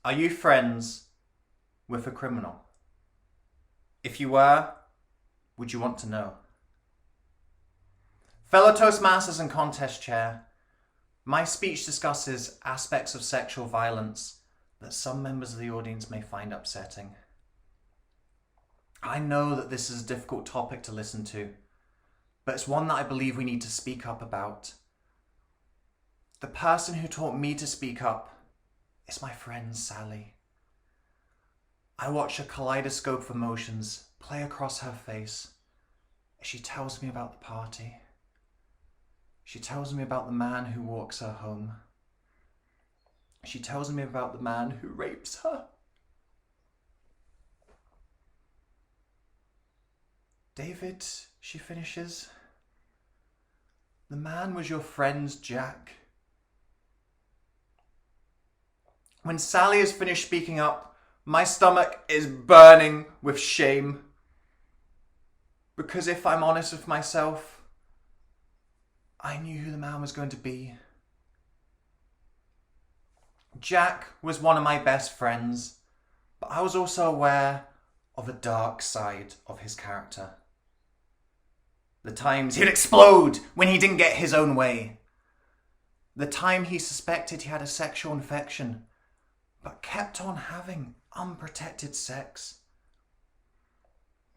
Are you friends with a criminal? If you were, would you want to know? Fellow Toastmasters and contest chair, my speech discusses aspects of sexual violence that some members of the audience may find upsetting. I know that this is a difficult topic to listen to, but it's one that I believe we need to speak up about. The person who taught me to speak up is my friend Sally. I watch a kaleidoscope of emotions play across her face as she tells me about the party. She tells me about the man who walks her home. She tells me about the man who rapes her. David, she finishes, the man was your friend Jack. When Sally has finished speaking up, my stomach is burning with shame. Because if I'm honest with myself, I knew who the man was going to be. Jack was one of my best friends, but I was also aware of a dark side of his character. The times he'd explode when he didn't get his own way. The time he suspected he had a sexual infection, but kept on having unprotected sex.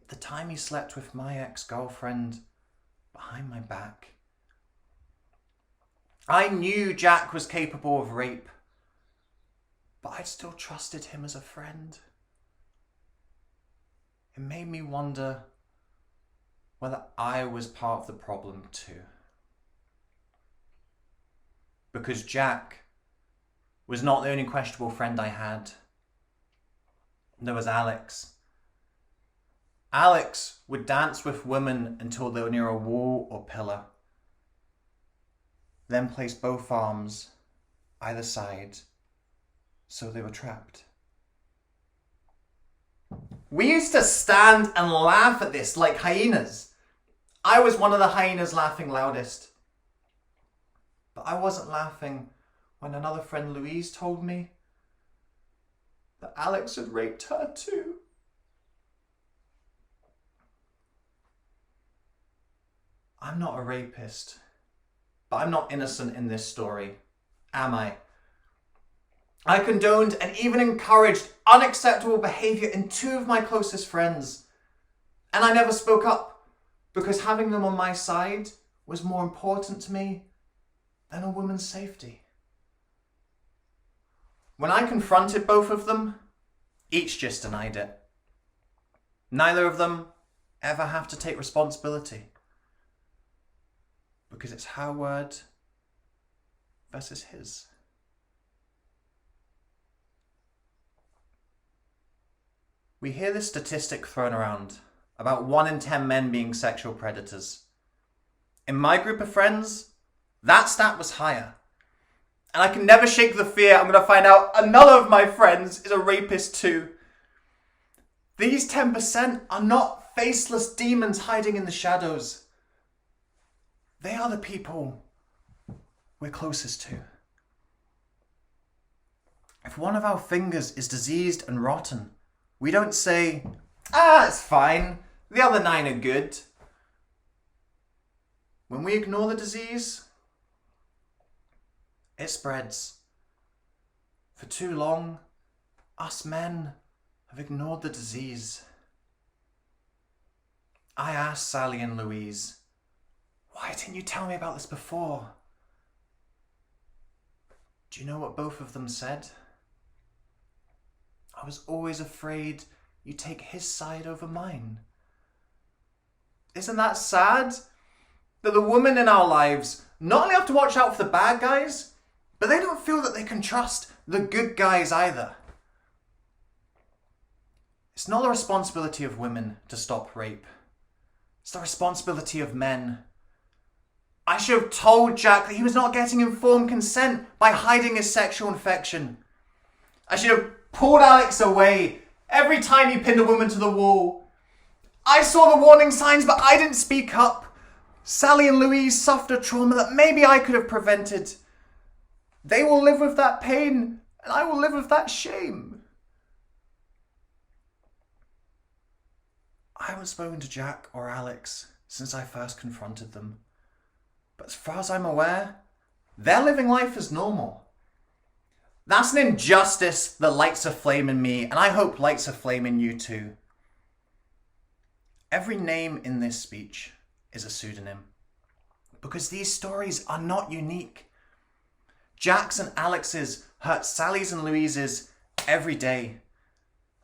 The time he slept with my ex-girlfriend behind my back. I knew Jack was capable of rape, but I'd still trusted him as a friend. It made me wonder whether I was part of the problem too. Because Jack was not the only questionable friend I had. There was Alex. Alex would dance with women until they were near a wall or pillar, then place both arms either side so they were trapped. We used to stand and laugh at this like hyenas. I was one of the hyenas laughing loudest. But I wasn't laughing when another friend Louise told me that Alex had raped her too. I'm not a rapist, but I'm not innocent in this story, am I? I condoned and even encouraged unacceptable behaviour in two of my closest friends. And I never spoke up because having them on my side was more important to me than a woman's safety. When I confronted both of them, each just denied it. Neither of them ever have to take responsibility because it's her word versus his. We hear this statistic thrown around about 1 in 10 men being sexual predators. In my group of friends, that stat was higher. And I can never shake the fear I'm going to find out another of my friends is a rapist too. These 10% are not faceless demons hiding in the shadows. They are the people we're closest to. If one of our fingers is diseased and rotten, we don't say, it's fine, the other 9 are good. When we ignore the disease, it spreads. For too long, us men have ignored the disease. I asked Sally and Louise, why didn't you tell me about this before? Do you know what both of them said? I was always afraid you'd take his side over mine. Isn't that sad? That the women in our lives not only have to watch out for the bad guys, but they don't feel that they can trust the good guys either. It's not the responsibility of women to stop rape. It's the responsibility of men. I should have told Jack that he was not getting informed consent by hiding his sexual infection. I should have pulled Alex away every time he pinned a woman to the wall. I saw the warning signs, but I didn't speak up. Sally and Louise suffered a trauma that maybe I could have prevented. They will live with that pain and I will live with that shame. I haven't spoken to Jack or Alex since I first confronted them, but as far as I'm aware, they're living life as normal. That's an injustice that lights a flame in me, and I hope lights a flame in you too. Every name in this speech is a pseudonym, because these stories are not unique. Jack's and Alex's hurt Sally's and Louise's every day.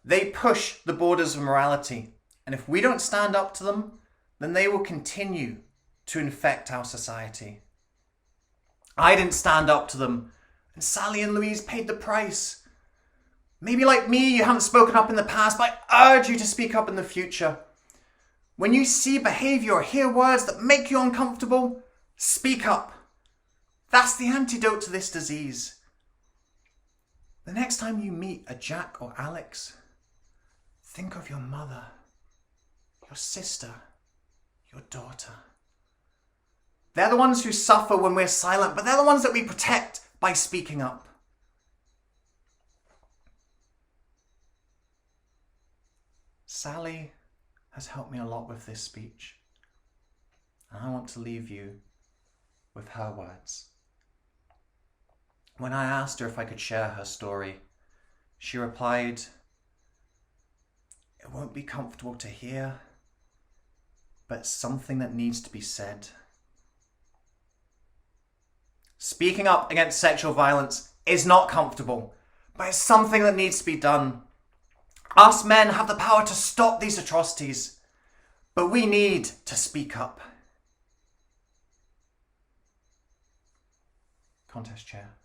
They push the borders of morality, and if we don't stand up to them, then they will continue to infect our society. I didn't stand up to them, and Sally and Louise paid the price. Maybe like me, you haven't spoken up in the past, but I urge you to speak up in the future. When you see behaviour or hear words that make you uncomfortable, speak up. That's the antidote to this disease. The next time you meet a Jack or Alex, think of your mother, your sister, your daughter. They're the ones who suffer when we're silent, but they're the ones that we protect by speaking up. Sally has helped me a lot with this speech, and I want to leave you with her words. When I asked her if I could share her story, she replied, "It won't be comfortable to hear, but it's something that needs to be said." Speaking up against sexual violence is not comfortable, but it's something that needs to be done. Us men have the power to stop these atrocities, but we need to speak up. Contest chair.